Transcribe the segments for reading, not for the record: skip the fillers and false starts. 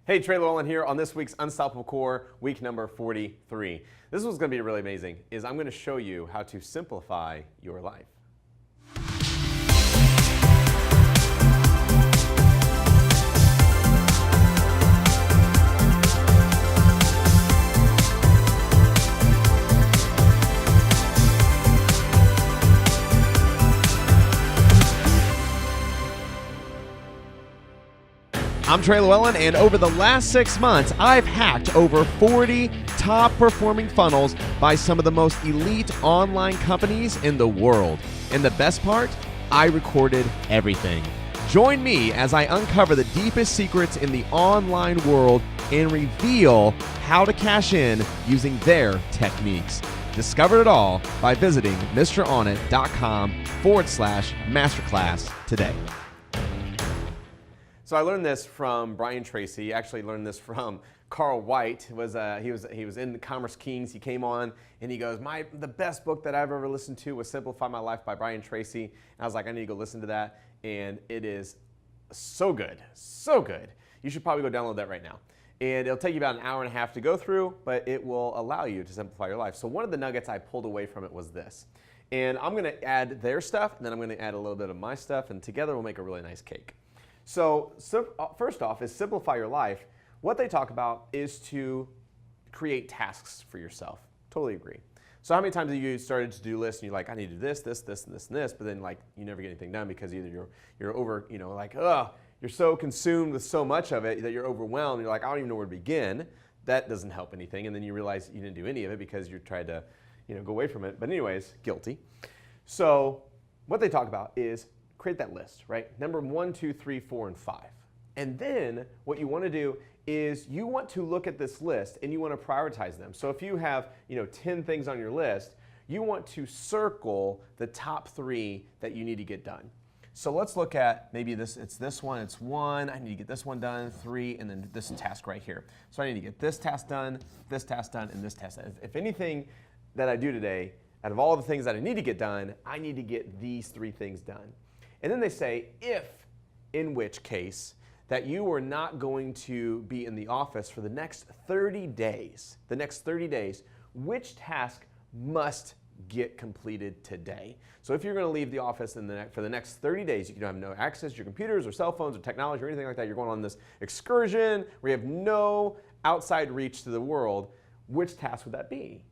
Hey, Trey Lewellen here on this week's Unstoppable Core, week number 43. This one's going to be really amazing, is I'm going to show you how to simplify your life. I'm Trey Lewellen, and over the last 6 months, I've hacked over 40 top-performing funnels by some of the most elite online companies in the world. And the best part? I recorded everything. Join me as I uncover the deepest secrets in the online world and reveal how to cash in using their techniques. Discover it all by visiting MrOnIt.com/masterclass today. So I learned this from Brain Tracy. Actually learned this from Carl White. He was in Kommerce Kings. He came on and he goes, the best book that I've ever listened to was Simplify My Life by Brain Tracy. And I was like, I need to go listen to that. And it is so good, so good. You should probably go download that right now. And it'll take you about an hour and a half to go through, but it will allow you to simplify your life. So one of the nuggets I pulled away from it was this. And I'm going to add their stuff, and then I'm going to add a little bit of my stuff, and together we'll make a really nice cake. So first off is simplify your life. What they talk about is to create tasks for yourself. Totally agree. So how many times have you started to do lists and you're like, I need to do this, this, this, and this, and this, but then like you never get anything done because either you're over, you're so consumed with so much of it that you're overwhelmed. You're like, I don't even know where to begin. That doesn't help anything. And then you realize you didn't do any of it because you tried to, go away from it. But anyways, guilty. So what they talk about is create that list, right? Number 1, 2, 3, 4, and 5. And then what you want to do is you want to look at this list and you want to prioritize them. So if you have, 10 things on your list, you want to circle the top 3 that you need to get done. So let's look at maybe this, it's this one, it's 1, I need to get this one done, 3, and then this task right here. So I need to get this task done, and this task done. If anything that I do today, out of all the things that I need to get done, I need to get these 3 things done. And then they say, in which case, that you are not going to be in the office for the next 30 days, which task must get completed today? So if you're going to leave the office for the next 30 days, you can have no access to your computers or cell phones or technology or anything like that. You're going on this excursion where you have no outside reach to the world. Which task would that be?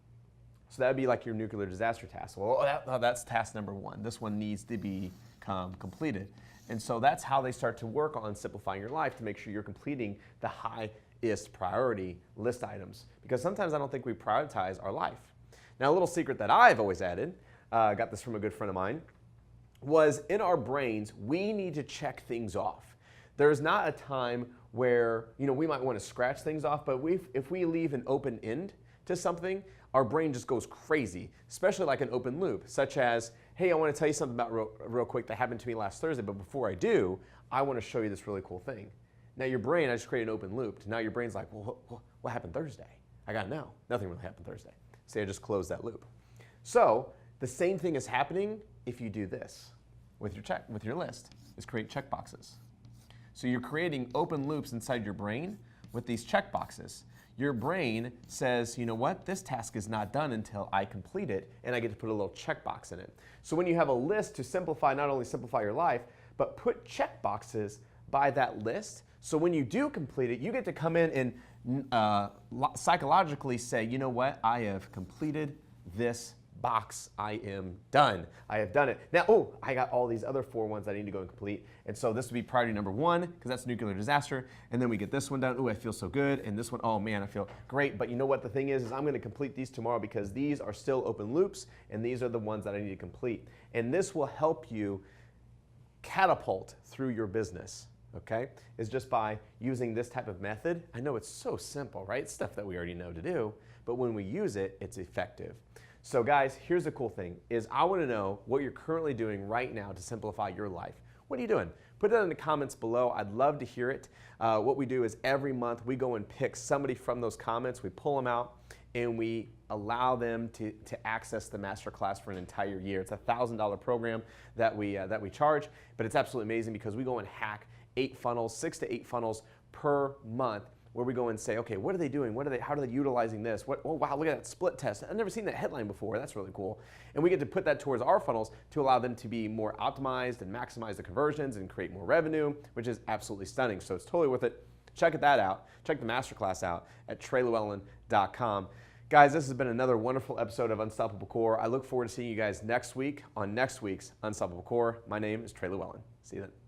So that would be like your nuclear disaster task. Well, that's task number 1. This one needs to become completed. And so that's how they start to work on simplifying your life to make sure you're completing the highest priority list items. Because sometimes I don't think we prioritize our life. Now, a little secret that I've always added, got this from a good friend of mine, was in our brains, we need to check things off. There's not a time where, we might want to scratch things off, but if we leave an open end to something, our brain just goes crazy, especially like an open loop, such as, hey, I want to tell you something about real quick that happened to me last Thursday, but before I do, I want to show you this really cool thing. Now your brain, I just created an open loop. Now your brain's like, well, what happened Thursday? I got to know. Nothing really happened Thursday. So I just closed that loop. So the same thing is happening if you do this with your list, is create checkboxes. So you're creating open loops inside your brain with these checkboxes. Your brain says, you know what, this task is not done until I complete it, and I get to put a little checkbox in it. So when you have a list to simplify, not only simplify your life, but put checkboxes by that list, so when you do complete it, you get to come in and psychologically say, you know what, I have completed this box. I am done. I have done it. Now, I got all these other 4 ones that I need to go and complete. And so this would be priority number 1, because that's nuclear disaster. And then we get this one done. I feel so good. And this one, oh man, I feel great. But you know what the thing is I'm going to complete these tomorrow because these are still open loops, and these are the ones that I need to complete. And this will help you catapult through your business. Okay? Is just by using this type of method. I know it's so simple, right? It's stuff that we already know to do, but when we use it, it's effective. So guys, here's the cool thing, is I want to know what you're currently doing right now to simplify your life. What are you doing? Put that in the comments below. I'd love to hear it. What we do is every month we go and pick somebody from those comments, we pull them out, and we allow them to access the masterclass for an entire year. It's a $1,000 program that we charge, but it's absolutely amazing because we go and hack 6 to 8 funnels per month where we go and say, okay, what are they doing? How are they utilizing this? Oh, wow, look at that split test. I've never seen that headline before. That's really cool. And we get to put that towards our funnels to allow them to be more optimized and maximize the conversions and create more revenue, which is absolutely stunning. So it's totally worth it. Check that out. Check the masterclass out at TreyLewellen.com. Guys, this has been another wonderful episode of Unstoppable Core. I look forward to seeing you guys next week on next week's Unstoppable Core. My name is Trey Lewellen. See you then.